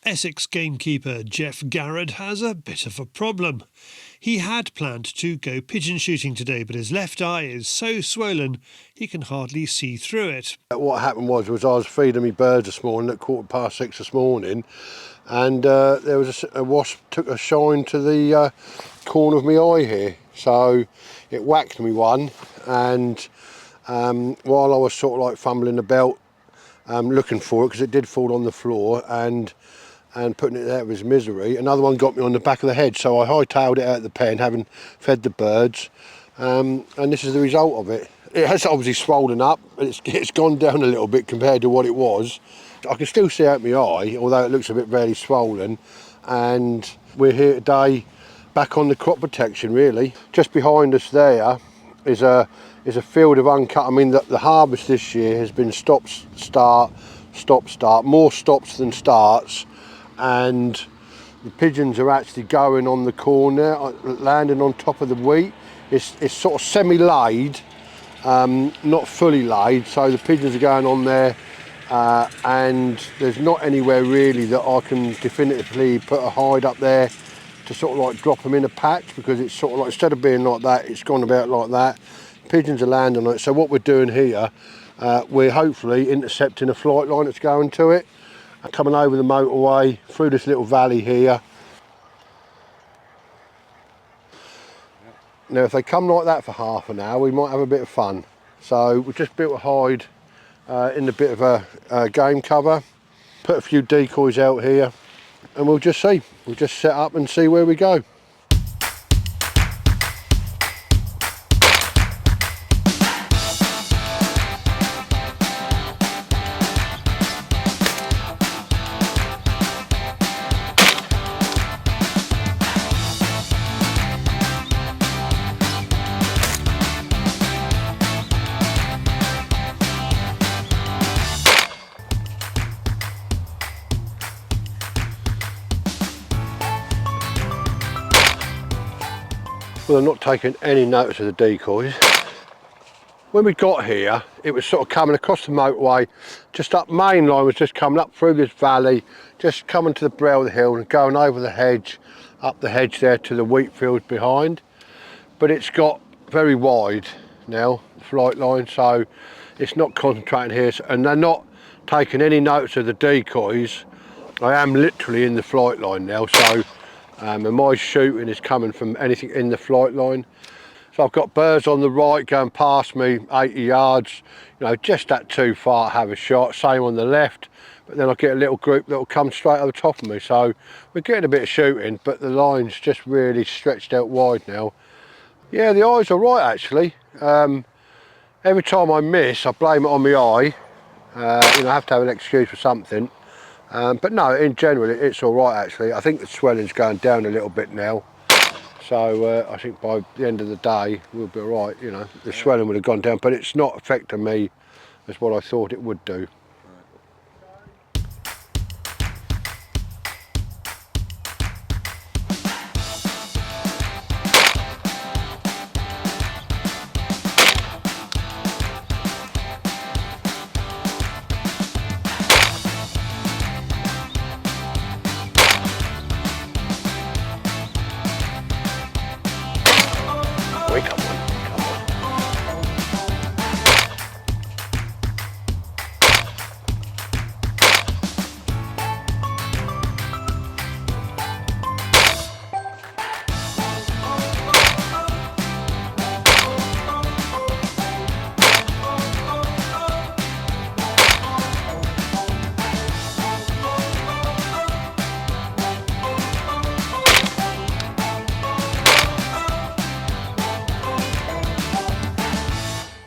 Essex gamekeeper Geoff Garrod has a bit of a problem. He had planned to go pigeon shooting today, but his left eye is so swollen he can hardly see through it. What happened was I was feeding me birds this morning at 6:15 this morning, and there was a wasp took a shine to the corner of my eye here, so it whacked me one, and while I was sort of like fumbling about looking for it, because it did fall on the floor, and putting it out of his misery, another one got me on the back of the head, so I hightailed it out of the pen, having fed the birds, and this is the result of it. It has obviously swollen up, but it's gone down a little bit compared to what it was. I can still see out my eye, although it looks a bit very swollen, and we're here today back on the crop protection really. Just behind us there is a field of uncut. I mean, the harvest this year has been stop start, more stops than starts, and the pigeons are actually going on the corner, landing on top of the wheat. It's sort of semi-laid, not fully laid, so the pigeons are going on there, and there's not anywhere really that I can definitively put a hide up there to sort of like drop them in a patch, because it's sort of like, instead of being like that, it's gone about like that. Pigeons are landing on it, so what we're doing here, we're hopefully intercepting a flight line that's going to it, coming over the motorway through this little valley here. Now if they come like that for half an hour, we might have a bit of fun. So we just built a hide in a bit of a game cover, put a few decoys out here, and we'll just see. We'll just set up and see where we go. Well, I'm not taking any notice of the decoys. When we got here, it was sort of coming across the motorway, just up main line was just coming up through this valley, just coming to the brow of the hill and going over the hedge, up the hedge there to the wheat fields behind. But it's got very wide now, the flight line, so it's not concentrating here, and they're not taking any notice of the decoys. I am literally in the flight line now, so and my shooting is coming from anything in the flight line. So I've got birds on the right going past me 80 yards, you know, just that too far to have a shot. Same on the left, but then I get a little group that will come straight over top of me. So we're getting a bit of shooting, but the line's just really stretched out wide now. Yeah, the eye's all right actually. Every time I miss, I blame it on my eye. You know, I have to have an excuse for something. But no, in general, it's all right actually. I think the swelling's going down a little bit now. So I think by the end of the day, we'll be all right. You know, the swelling would have gone down, but it's not affecting me as what I thought it would do. Come on.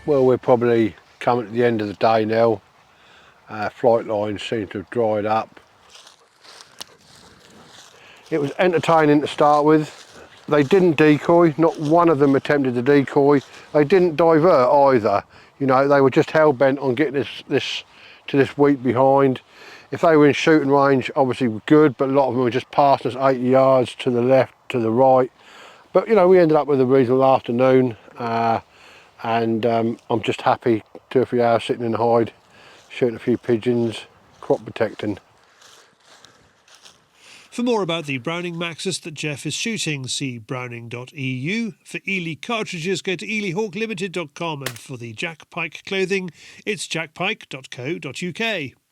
Well, we're probably coming to the end of the day now. Flight lines seem to have dried up. It was entertaining to start with. They didn't decoy, not one of them attempted to decoy. They didn't divert either. You know, they were just hell-bent on getting this to this wheat behind. If they were in shooting range, obviously we're good, but a lot of them were just passing us 80 yards to the left, to the right. But, you know, we ended up with a reasonable afternoon. And I'm just happy 2 or 3 hours sitting in the hide, shooting a few pigeons, crop protecting. For more about the Browning Maxus that Geoff is shooting, see browning.eu. For Ely cartridges, go to elyhawklimited.com, and for the Jack Pike clothing, it's jackpike.co.uk.